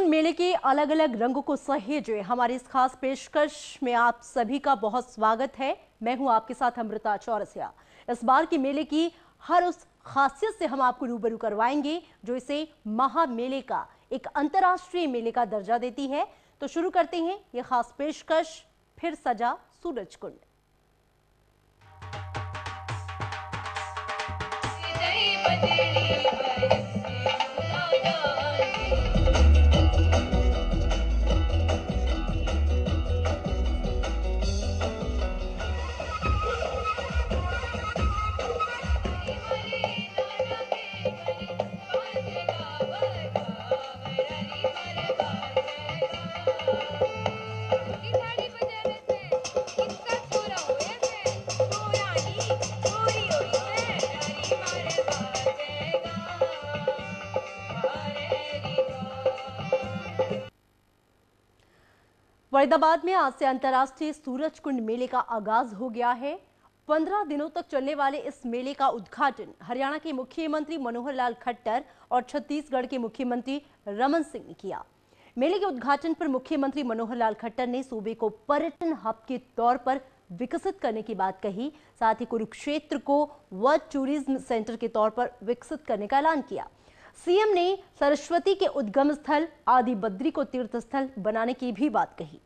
सूरजकुंड मेले के अलग अलग रंगों को सहेजे हमारी इस खास पेशकश में आप सभी का बहुत स्वागत है। मैं हूं आपके साथ अमृता चौरसिया। इस बार के मेले की हर उस खासियत से हम आपको रूबरू करवाएंगे जो इसे महामेले का एक अंतर्राष्ट्रीय मेले का दर्जा देती है। तो शुरू करते हैं ये खास पेशकश, फिर सजा सूरजकुंड। फरीदाबाद में आज से अंतर्राष्ट्रीय सूरजकुंड मेले का आगाज हो गया है। 15 दिनों तक चलने वाले इस मेले का उद्घाटन हरियाणा के मुख्यमंत्री मनोहर लाल खट्टर और छत्तीसगढ़ के मुख्यमंत्री रमन सिंह ने किया। मेले के उद्घाटन पर मुख्यमंत्री मनोहर लाल खट्टर ने सूबे को पर्यटन हब के तौर पर विकसित करने की बात कही। साथ ही कुरुक्षेत्र को वर्ल्ड टूरिज्म सेंटर के तौर पर विकसित करने का ऐलान किया। सीएम ने सरस्वती के उद्गम स्थल आदि बद्री को तीर्थ स्थल बनाने की भी बात कही।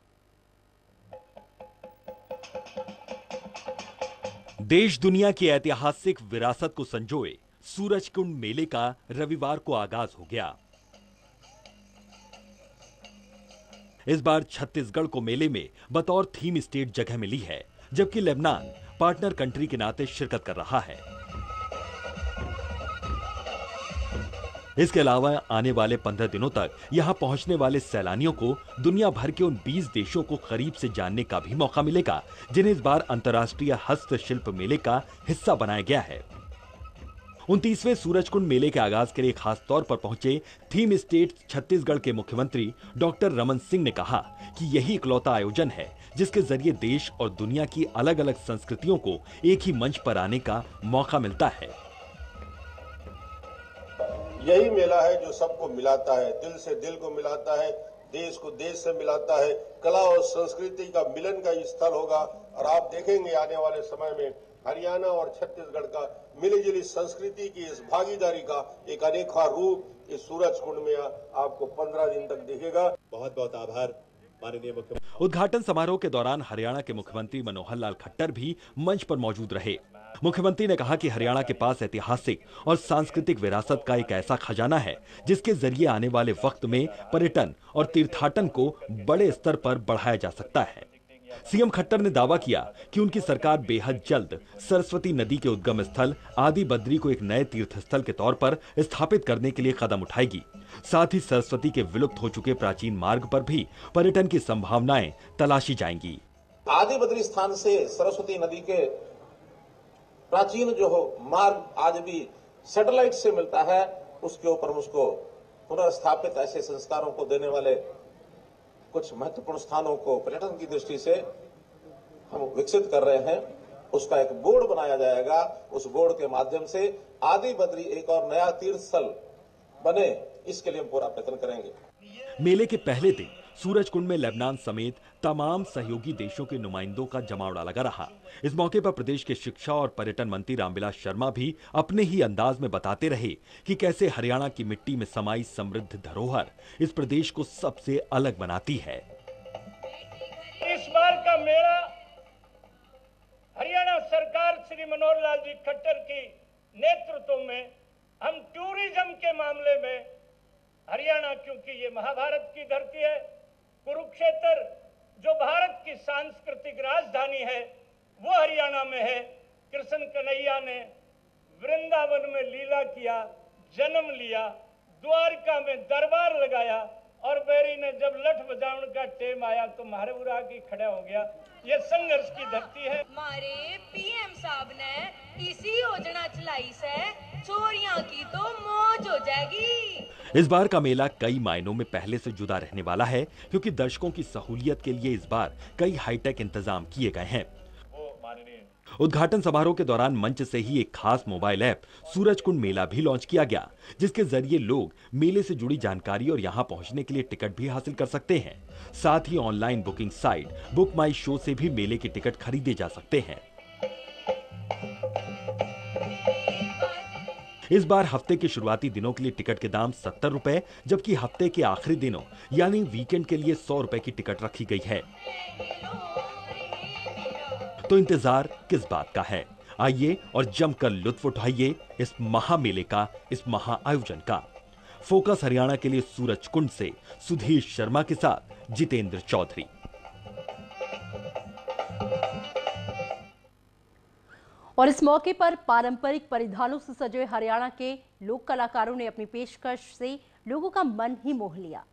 देश दुनिया की ऐतिहासिक विरासत को संजोए सूरजकुंड मेले का रविवार को आगाज हो गया। इस बार छत्तीसगढ़ को मेले में बतौर थीम स्टेट जगह मिली है, जबकि लेबनान पार्टनर कंट्री के नाते शिरकत कर रहा है। इसके अलावा आने वाले 15 दिनों तक यहां पहुंचने वाले सैलानियों को दुनिया भर के उन 20 देशों को करीब से जानने का भी मौका मिलेगा जिन्हें इस बार अंतर्राष्ट्रीय हस्तशिल्प मेले का हिस्सा बनाया गया है। 29वें सूरजकुंड मेले के आगाज के लिए खास तौर पर पहुंचे थीम स्टेट छत्तीसगढ़ के मुख्यमंत्री डॉक्टर रमन सिंह ने कहा कि यही इकलौता आयोजन है जिसके जरिए देश और दुनिया की अलग अलग संस्कृतियों को एक ही मंच पर आने का मौका मिलता है। यही मेला है जो सबको मिलाता है, दिल से दिल को मिलाता है, देश को देश से मिलाता है, कला और संस्कृति का मिलन का स्थल होगा। और आप देखेंगे आने वाले समय में हरियाणा और छत्तीसगढ़ का मिलीजुली संस्कृति की इस भागीदारी का एक अनोखा रूप इस सूरजकुंड में आपको 15 दिन तक दिखेगा। बहुत बहुत आभार माननीय मुख्यमंत्री। उद्घाटन समारोह के दौरान हरियाणा के मुख्यमंत्री मनोहर लाल खट्टर भी मंच पर मौजूद रहे। मुख्यमंत्री ने कहा कि हरियाणा के पास ऐतिहासिक और सांस्कृतिक विरासत का एक ऐसा खजाना है जिसके जरिए आने वाले वक्त में पर्यटन और तीर्थाटन को बड़े स्तर पर बढ़ाया जा सकता है। सीएम खट्टर ने दावा किया कि उनकी सरकार बेहद जल्द सरस्वती नदी के उद्गम स्थल आदि बद्री को एक नए तीर्थ स्थल के तौर पर स्थापित करने के लिए कदम उठाएगी। साथ ही सरस्वती के विलुप्त हो चुके प्राचीन मार्ग पर भी पर्यटन की संभावनाएं तलाशी जाएंगी। आदि बद्री स्थान से सरस्वती नदी के प्राचीन जो हो मार्ग आज भी सैटेलाइट से मिलता है, उसके ऊपर उसको पुनर्स्थापित ऐसे संस्कारों को देने वाले कुछ महत्वपूर्ण स्थानों को पर्यटन की दृष्टि से हम विकसित कर रहे हैं। उसका एक बोर्ड बनाया जाएगा। उस बोर्ड के माध्यम से आदि बद्री एक और नया तीर्थ स्थल बने, इसके लिए हम पूरा प्रयत्न करेंगे। मेले के पहले दिन सूरजकुंड में लेबनान समेत तमाम सहयोगी देशों के नुमाइंदों का जमावड़ा लगा रहा। इस मौके पर प्रदेश के शिक्षा और पर्यटन मंत्री रामविलास शर्मा भी अपने ही अंदाज में बताते रहे कि कैसे हरियाणा की मिट्टी में समाई समृद्ध धरोहर इस प्रदेश को सबसे अलग बनाती है। इस बार का मेला हरियाणा सरकार श्री मनोहर लाल जी खट्टर की नेतृत्व में हम टूरिज्म के मामले में हरियाणा, क्योंकि ये महाभारत की धरती है, कुरुक्षेत्र जो भारत की सांस्कृतिक राजधानी है वो हरियाणा में है। कृष्ण कन्हैया ने वृंदावन में लीला किया, जन्म लिया, द्वारका में दरबार लगाया और बैरी ने जब लठ बजाने का टेम आया तो महारपुरा की खड़ा हो गया। ये संघर्ष की धरती है। हमारे पीएम साहब ने इसी योजना चलाई से चोरियां की तो मौज हो जाएगी। इस बार का मेला कई मायनों में पहले से जुदा रहने वाला है क्योंकि दर्शकों की सहूलियत के लिए इस बार कई हाईटेक इंतजाम किए गए हैं। वो माननीय उद्घाटन समारोह के दौरान मंच से ही एक खास मोबाइल ऐप सूरजकुंड मेला भी लॉन्च किया गया, जिसके जरिए लोग मेले से जुड़ी जानकारी और यहां पहुंचने के लिए टिकट भी हासिल कर सकते हैं। साथ ही ऑनलाइन बुकिंग साइट बुक माई शो से भी मेले के टिकट खरीदे जा सकते हैं। इस बार हफ्ते के शुरुआती दिनों के लिए टिकट के दाम 70 रुपए, जबकि हफ्ते के आखिरी दिनों यानी वीकेंड के लिए 100 रुपए की टिकट रखी गई है। तो इंतजार किस बात का है? आइए और जमकर लुत्फ उठाइए इस महामेले का, इस महा आयोजन का। फोकस हरियाणा के लिए सूरजकुंड से सुधीर शर्मा के साथ जितेंद्र चौधरी। और इस मौके पर पारंपरिक परिधानों से सजे हरियाणा के लोक कलाकारों ने अपनी पेशकश से लोगों का मन ही मोह लिया।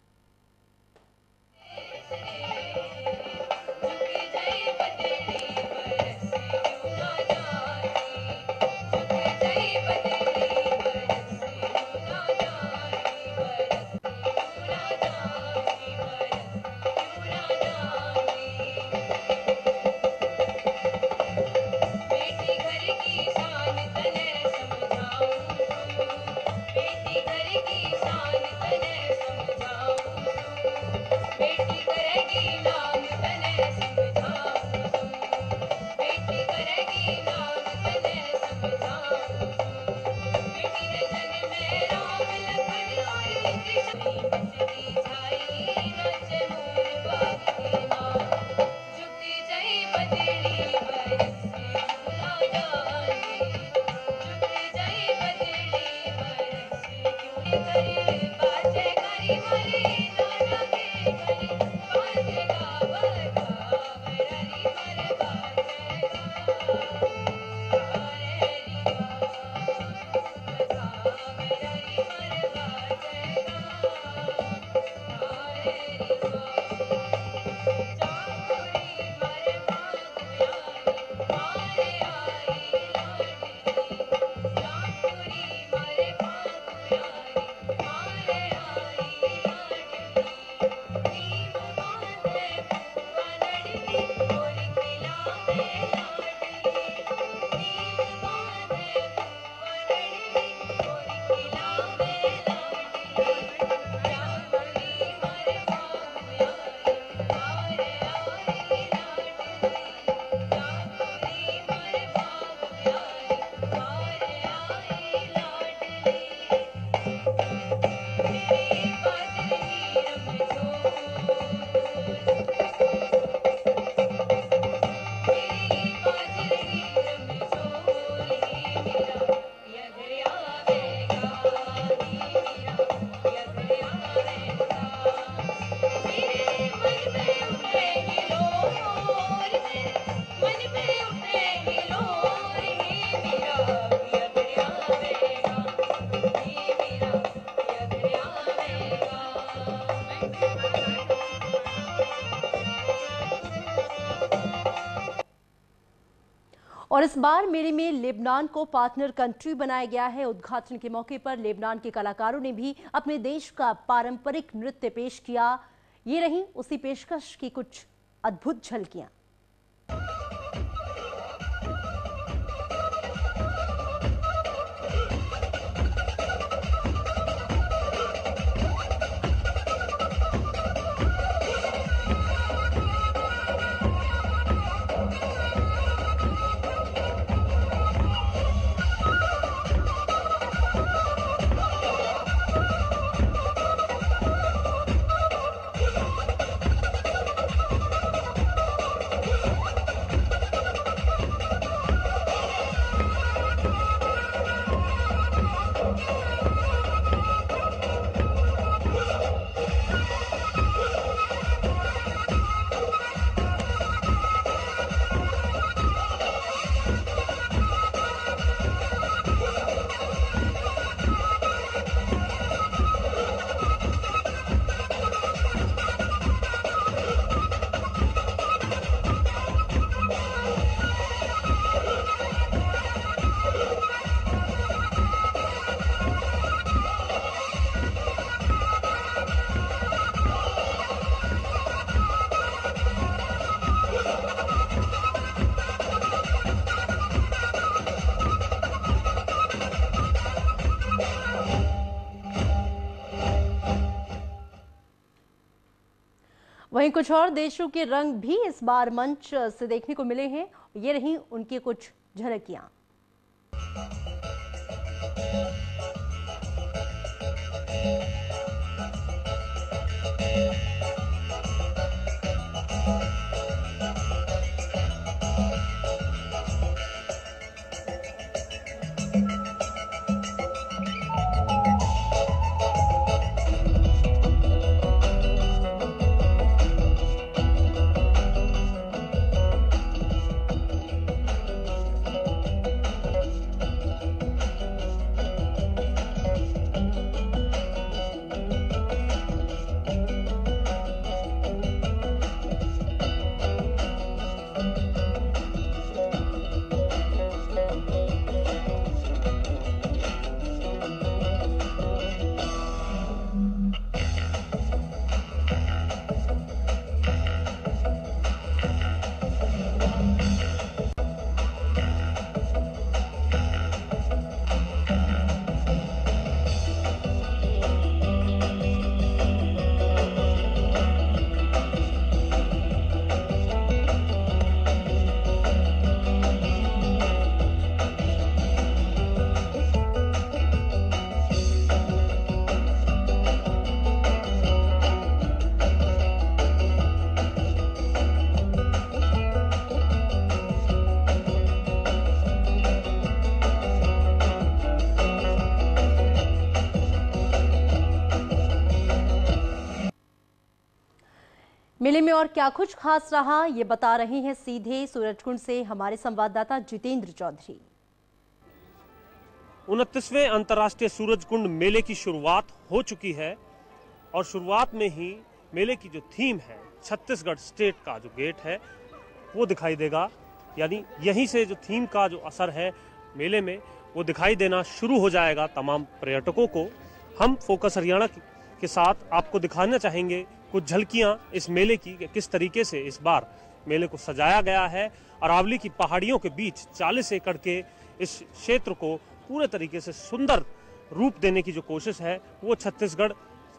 और इस बार मेले में लेबनान को पार्टनर कंट्री बनाया गया है। उद्घाटन के मौके पर लेबनान के कलाकारों ने भी अपने देश का पारंपरिक नृत्य पेश किया। ये रही उसी पेशकश की कुछ अद्भुत झलकियां। वहीं कुछ और देशों के रंग भी इस बार मंच से देखने को मिले हैं। ये रही उनकी कुछ झलकियां। मेले में और क्या कुछ खास रहा, ये बता रहे हैं सीधे सूरजकुंड से हमारे संवाददाता जितेंद्र चौधरी। 29वें अंतर्राष्ट्रीय सूरजकुंड मेले की शुरुआत हो चुकी है और शुरुआत में ही मेले की जो थीम है, छत्तीसगढ़ स्टेट का जो गेट है वो दिखाई देगा। यानी यहीं से जो थीम का जो असर है मेले में वो दिखाई देना शुरू हो जाएगा तमाम पर्यटकों को। हम फोकस हरियाणा के साथ आपको दिखाना चाहेंगे कुछ झलकियां इस मेले की, किस तरीके से इस बार मेले को सजाया गया है। अरावली की पहाड़ियों के बीच 40 एकड़ के इस क्षेत्र को पूरे तरीके से सुंदर रूप देने की जो कोशिश है वो छत्तीसगढ़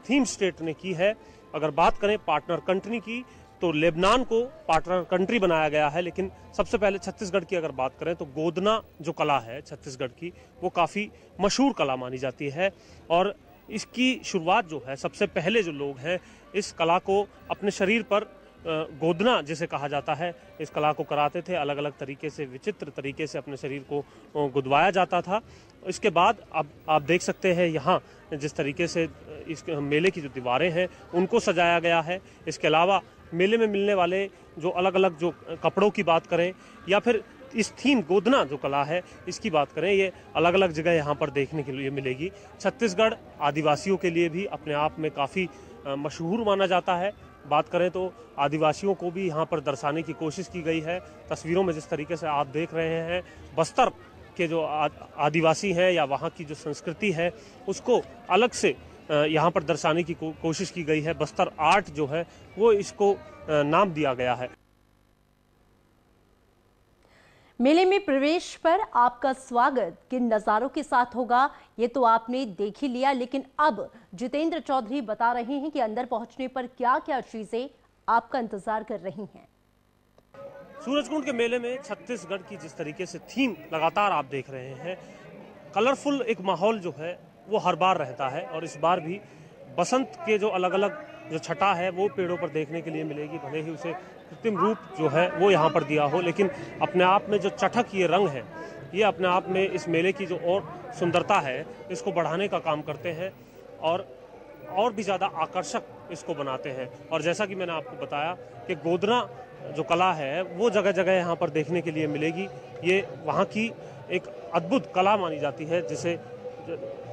थीम स्टेट ने की है। अगर बात करें पार्टनर कंट्री की तो लेबनान को पार्टनर कंट्री बनाया गया है, लेकिन सबसे पहले छत्तीसगढ़ की अगर बात करें तो गोदना जो कला है छत्तीसगढ़ की वो काफ़ी मशहूर कला मानी जाती है और इसकी शुरुआत जो है सबसे पहले जो लोग हैं इस कला को अपने शरीर पर गोदना जिसे कहा जाता है इस कला को कराते थे। अलग अलग तरीके से विचित्र तरीके से अपने शरीर को गुदवाया जाता था। इसके बाद अब आप देख सकते हैं यहाँ जिस तरीके से इस मेले की जो दीवारें हैं उनको सजाया गया है। इसके अलावा मेले में मिलने वाले जो अलग अलग जो कपड़ों की बात करें या फिर इस थीम गोदना जो कला है इसकी बात करें, ये अलग अलग जगह यहाँ पर देखने के लिए मिलेगी। छत्तीसगढ़ आदिवासियों के लिए भी अपने आप में काफ़ी मशहूर माना जाता है। बात करें तो आदिवासियों को भी यहाँ पर दर्शाने की कोशिश की गई है। तस्वीरों में जिस तरीके से आप देख रहे हैं बस्तर के जो आदिवासी हैं या वहाँ की जो संस्कृति है उसको अलग से यहाँ पर दर्शाने की कोशिश की गई है। बस्तर आर्ट जो है वो इसको नाम दिया गया है। मेले में प्रवेश पर आपका स्वागत किन नज़ारों के साथ होगा ये तो आपने देख ही लिया, लेकिन अब जितेंद्र चौधरी बता रहे हैं कि अंदर पहुंचने पर क्या क्या चीजें आपका इंतजार कर रही हैं। सूरजकुंड के मेले में छत्तीसगढ़ की जिस तरीके से थीम लगातार आप देख रहे हैं, कलरफुल एक माहौल जो है वो हर बार रहता है और इस बार भी बसंत के जो अलग अलग जो छटा है वो पेड़ों पर देखने के लिए मिलेगी। भले ही उसे कृत्रिम रूप जो है वो यहाँ पर दिया हो, लेकिन अपने आप में जो चटक ये रंग है ये अपने आप में इस मेले की जो और सुंदरता है इसको बढ़ाने का काम करते हैं और भी ज़्यादा आकर्षक इसको बनाते हैं। और जैसा कि मैंने आपको बताया कि गोदना जो कला है वो जगह जगह यहाँ पर देखने के लिए मिलेगी। ये वहाँ की एक अद्भुत कला मानी जाती है जिसे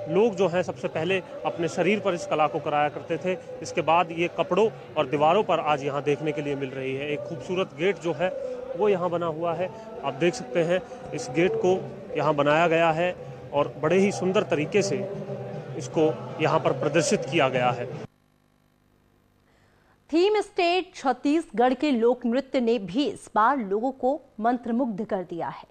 लोग जो हैं सबसे पहले अपने शरीर पर इस कला को कराया करते थे। इसके बाद ये कपड़ों और दीवारों पर आज यहाँ देखने के लिए मिल रही है। एक खूबसूरत गेट जो है वो यहाँ बना हुआ है, आप देख सकते हैं इस गेट को यहाँ बनाया गया है और बड़े ही सुंदर तरीके से इसको यहाँ पर प्रदर्शित किया गया है। थीम स्टेट छत्तीसगढ़ के लोक नृत्य ने भी इस बार लोगों को मंत्रमुग्ध कर दिया है।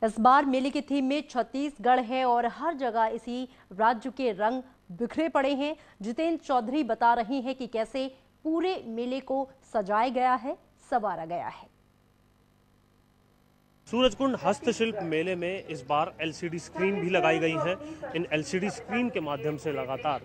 इस बार मेले की थीम में छत्तीसगढ़ है और हर जगह इसी राज्य के रंग बिखरे पड़े हैं। जितेंद्र चौधरी बता रही हैं कि कैसे पूरे मेले को सजाया गया है, संवारा गया है। सूरजकुंड हस्तशिल्प मेले में इस बार एलसीडी स्क्रीन भी लगाई गई है। इन एलसीडी स्क्रीन के माध्यम से लगातार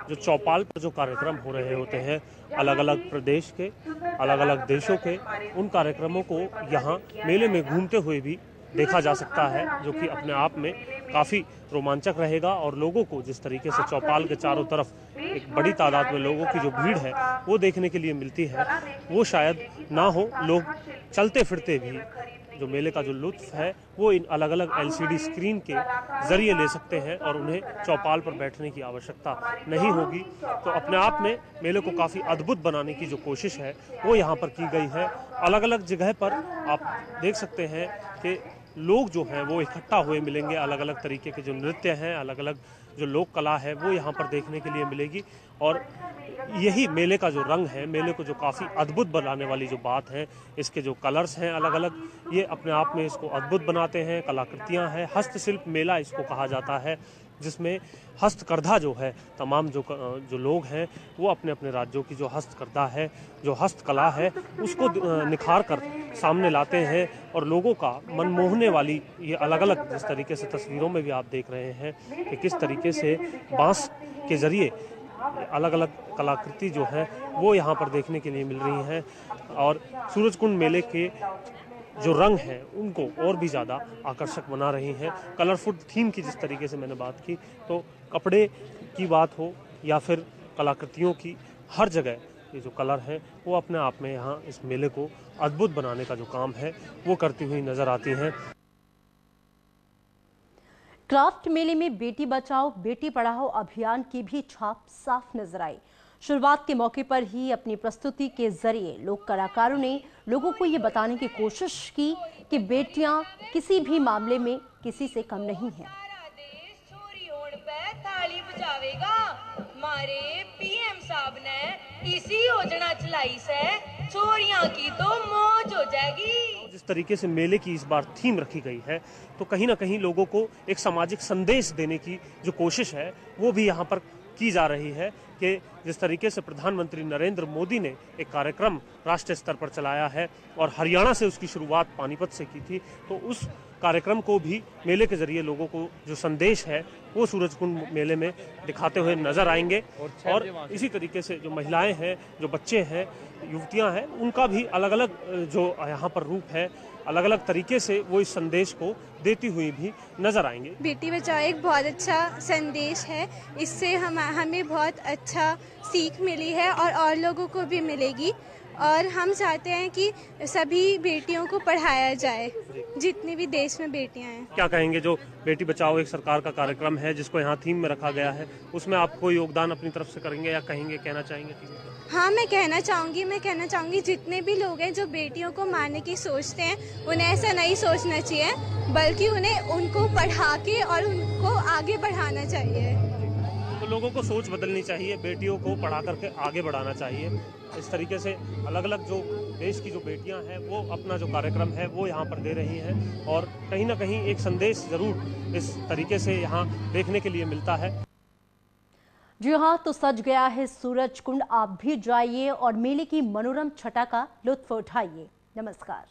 जो चौपाल पर जो कार्यक्रम हो रहे होते हैं, अलग अलग प्रदेश के, अलग अलग देशों के, उन कार्यक्रमों को यहाँ मेले में घूमते हुए भी देखा जा सकता है, जो कि अपने आप में काफ़ी रोमांचक रहेगा। और लोगों को जिस तरीके से चौपाल के चारों तरफ एक बड़ी तादाद में लोगों की जो भीड़ है वो देखने के लिए मिलती है, वो शायद ना हो। लोग चलते फिरते भी जो मेले का जो लुत्फ है वो इन अलग अलग एलसीडी स्क्रीन के जरिए ले सकते हैं और उन्हें चौपाल पर बैठने की आवश्यकता नहीं होगी। तो अपने आप में मेले को काफ़ी अद्भुत बनाने की जो कोशिश है वो यहाँ पर की गई है। अलग अलग जगह पर आप देख सकते हैं कि लोग जो हैं वो इकट्ठा हुए मिलेंगे। अलग अलग तरीके के जो नृत्य हैं, अलग अलग जो लोक कला है वो यहाँ पर देखने के लिए मिलेगी। और यही मेले का जो रंग है, मेले को जो काफ़ी अद्भुत बनाने वाली जो बात है, इसके जो कलर्स हैं अलग अलग, ये अपने आप में इसको अद्भुत बनाते हैं। कलाकृतियाँ हैं, हस्तशिल्प मेला इसको कहा जाता है, जिसमें हस्तकरघा जो है, तमाम जो लोग हैं वो अपने अपने राज्यों की जो हस्तकरघा है, जो हस्तकला है, उसको निखार कर सामने लाते हैं। और लोगों का मन मोहने वाली ये अलग अलग जिस तरीके से तस्वीरों में भी आप देख रहे हैं कि किस तरीके से बांस के जरिए अलग अलग कलाकृति जो है वो यहाँ पर देखने के लिए मिल रही हैं। और सूरजकुंड मेले के जो रंग हैं उनको और भी ज़्यादा आकर्षक बना रही हैं। कलरफुल थीम की जिस तरीके से मैंने बात की, तो कपड़े की बात हो या फिर कलाकृतियों की, हर जगह ये जो कलर है वो अपने आप में यहाँ इस मेले को अद्भुत बनाने का जो काम है वो करती हुई नजर आती हैं। क्राफ्ट मेले में बेटी बचाओ बेटी पढ़ाओ अभियान की भी छाप साफ नजर आई। शुरुआत के मौके पर ही अपनी प्रस्तुति के जरिए लोक कलाकारों ने लोगों को ये बताने की कोशिश की कि बेटियां किसी भी मामले में किसी से कम नहीं हैं। छोरी होने पे ताली बजावेगा, मारे पीएम साहब ने इसी योजना चलाई से चोरियां की तो मौज हो जाएगी। जिस तरीके से मेले की इस बार थीम रखी गई है, तो कहीं ना कहीं लोगों को एक सामाजिक संदेश देने की जो कोशिश है वो भी यहाँ पर की जा रही है कि जिस तरीके से प्रधानमंत्री नरेंद्र मोदी ने एक कार्यक्रम राष्ट्रीय स्तर पर चलाया है और हरियाणा से उसकी शुरुआत पानीपत से की थी, तो उस कार्यक्रम को भी मेले के जरिए लोगों को जो संदेश है वो सूरजकुंड मेले में दिखाते हुए नजर आएंगे। और इसी तरीके से जो महिलाएं हैं, जो बच्चे हैं, युवतियां हैं, उनका भी अलग अलग जो यहाँ पर रूप है, अलग अलग तरीके से वो इस संदेश को देती हुई भी नजर आएंगे। बेटी बचाओ एक बहुत अच्छा संदेश है, इससे हमें बहुत अच्छा सीख मिली है और लोगों को भी मिलेगी। और हम चाहते हैं कि सभी बेटियों को पढ़ाया जाए, जितनी भी देश में बेटियां हैं। क्या कहेंगे, जो बेटी बचाओ एक सरकार का कार्यक्रम है जिसको यहाँ थीम में रखा गया है, उसमें आप कोई योगदान अपनी तरफ से करेंगे या कहेंगे, कहना चाहेंगे? हाँ, मैं कहना चाहूँगी जितने भी लोग हैं जो बेटियों को मारने की सोचते हैं, उन्हें ऐसा नहीं सोचना चाहिए, बल्कि उन्हें उनको पढ़ा के और उनको आगे बढ़ाना चाहिए। तो लोगों को सोच बदलनी चाहिए, बेटियों को पढ़ा करके आगे बढ़ाना चाहिए। इस तरीके से अलग अलग जो देश की जो बेटियां हैं वो अपना जो कार्यक्रम है वो यहाँ पर दे रही हैं और कहीं ना कहीं एक संदेश जरूर इस तरीके से यहाँ देखने के लिए मिलता है। जी हाँ, तो सज गया है सूरजकुंड। आप भी जाइए और मेले की मनोरम छटा का लुत्फ उठाइए। नमस्कार।